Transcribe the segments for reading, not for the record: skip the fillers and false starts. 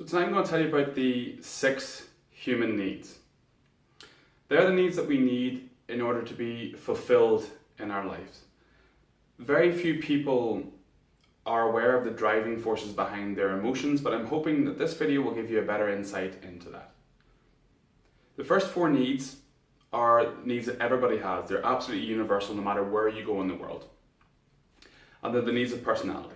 tonight I'm going to tell you about the 6 human needs. They're the needs that we need in order to be fulfilled in our lives. Very few people are aware of the driving forces behind their emotions, but I'm hoping that this video will give you a better insight into that. The first 4 needs are needs that everybody has. They're absolutely universal no matter where you go in the world. And they're the needs of personality.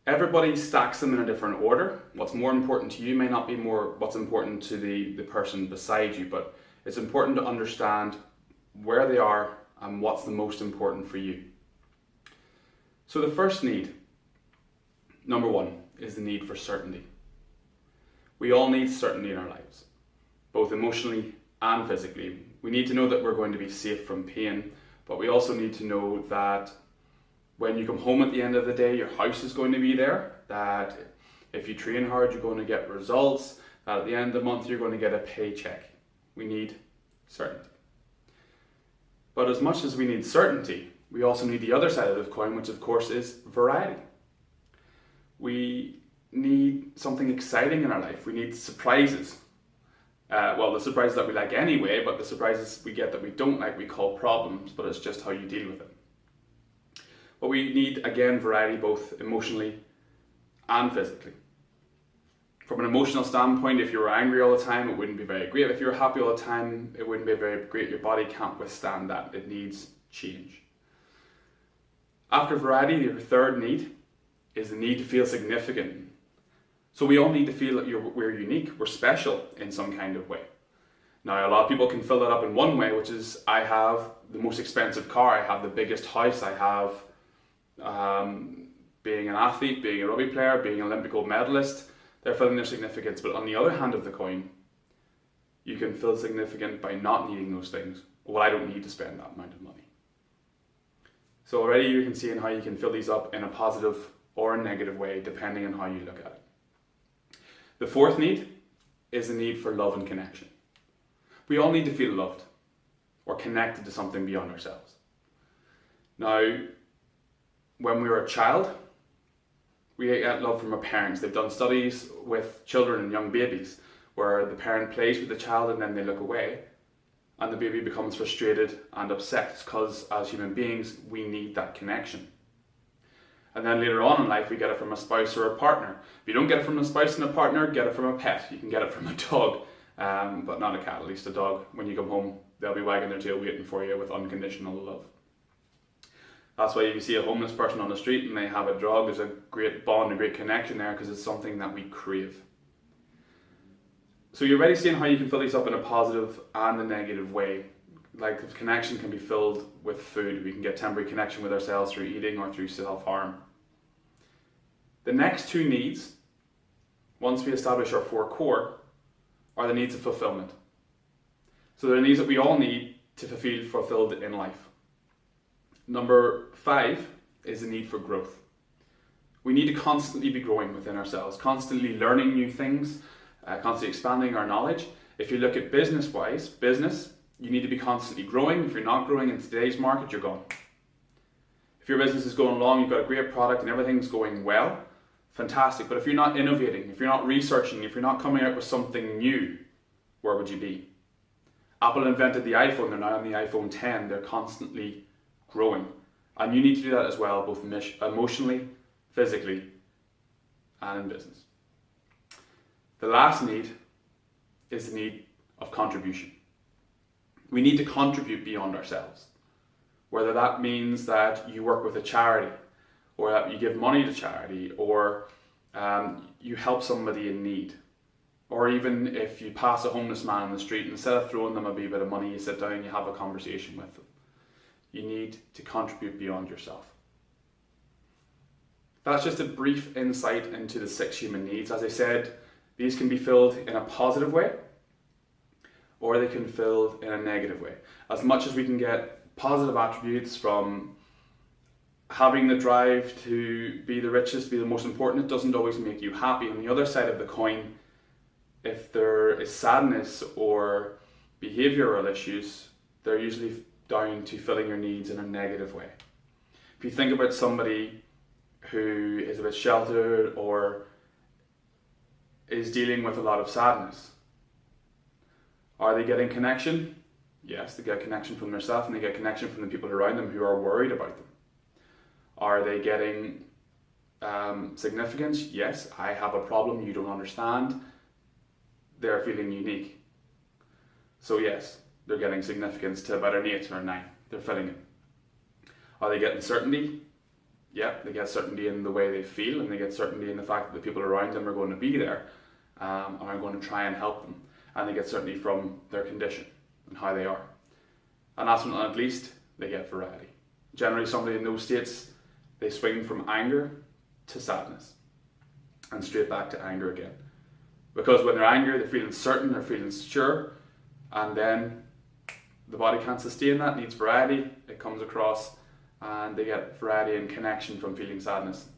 Everybody stacks them in a different order. What's more important to you may not be what's important to the person beside you, but it's important to understand where they are and what's the most important for you. So the first need, number 1, is the need for certainty. We all need certainty in our lives, both emotionally and physically. We need to know that we're going to be safe from pain, but we also need to know that when you come home at the end of the day, your house is going to be there, that if you train hard, you're going to get results, that at the end of the month, you're going to get a paycheck. We need certainty. But as much as we need certainty, we also need the other side of the coin, which of course is variety. We need something exciting in our life. We need surprises. Well, the surprises that we like anyway, but the surprises we get that we don't like, we call problems, but it's just how you deal with it. But we need, again, variety both emotionally and physically. From an emotional standpoint, if you were angry all the time, it wouldn't be very great. If you were happy all the time, it wouldn't be very great. Your body can't withstand that. It needs change. After variety, your third need is the need to feel significant. So we all need to feel that we're unique, we're special in some kind of way. Now, a lot of people can fill that up in one way, which is I have the most expensive car, I have the biggest house, I have being an athlete, being a rugby player, being an Olympic gold medalist. They're filling their significance. But on the other hand of the coin, you can feel significant by not needing those things. Well, I don't need to spend that amount of money. So already you can see how you can fill these up in a positive or a negative way, depending on how you look at it. The fourth need is the need for love and connection. We all need to feel loved or connected to something beyond ourselves. Now, when we were a child, we get love from our parents. They've done studies with children and young babies where the parent plays with the child and then they look away and the baby becomes frustrated and upset because as human beings, we need that connection. And then later on in life, we get it from a spouse or a partner. If you don't get it from a spouse and a partner, get it from a pet. You can get it from a dog, but not a cat, at least a dog. When you come home, they'll be wagging their tail waiting for you with unconditional love. That's why if you see a homeless person on the street and they have a dog, there's a great bond, a great connection there because it's something that we crave. So you're already seeing how you can fill these up in a positive and a negative way. Like the connection can be filled with food. We can get temporary connection with ourselves through eating or through self-harm. The next 2 needs, once we establish our 4 core, are the needs of fulfillment. So they're needs that we all need to feel fulfilled in life. Number 5 is the need for growth. We need to constantly be growing within ourselves, constantly learning new things, constantly expanding our knowledge. If you look at business, you need to be constantly growing. If you're not growing in today's market, you're gone. If your business is going along, you've got a great product and everything's going well, fantastic. But if you're not innovating, if you're not researching, if you're not coming out with something new, where would you be? Apple invented the iPhone, they're now on the iPhone 10, they're constantly growing. And you need to do that as well, both emotionally, physically, and in business. The last need is the need of contribution. We need to contribute beyond ourselves. Whether that means that you work with a charity, or that you give money to charity, or you help somebody in need. Or even if you pass a homeless man on the street, and instead of throwing them a wee bit of money, you sit down and you have a conversation with them. You need to contribute beyond yourself. That's just a brief insight into the 6 human needs. As I said, these can be filled in a positive way, or they can be filled in a negative way. As much as we can get positive attributes from having the drive to be the richest, be the most important, it doesn't always make you happy. On the other side of the coin, if there is sadness or behavioral issues, they're usually down to filling your needs in a negative way. If you think about somebody who is a bit sheltered or is dealing with a lot of sadness. Are they getting connection? Yes, they get connection from themselves and they get connection from the people around them who are worried about them. Are they getting significance? Yes, I have a problem you don't understand. They're feeling unique. So yes, they're getting significance to about an 8 or a 9. They're fitting in. Are they getting certainty? Yeah, they get certainty in the way they feel, and they get certainty in the fact that the people around them are going to be there and are going to try and help them. And they get certainty from their condition and how they are. And last but not least, they get variety. Generally, somebody in those states, they swing from anger to sadness and straight back to anger again. Because when they're angry, they're feeling certain, they're feeling sure, and then the body can't sustain that, needs variety, it comes across, and they get variety and connection from feeling sadness.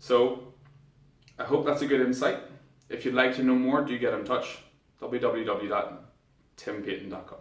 So, I hope that's a good insight. If you'd like to know more, do get in touch. www.timpeyton.com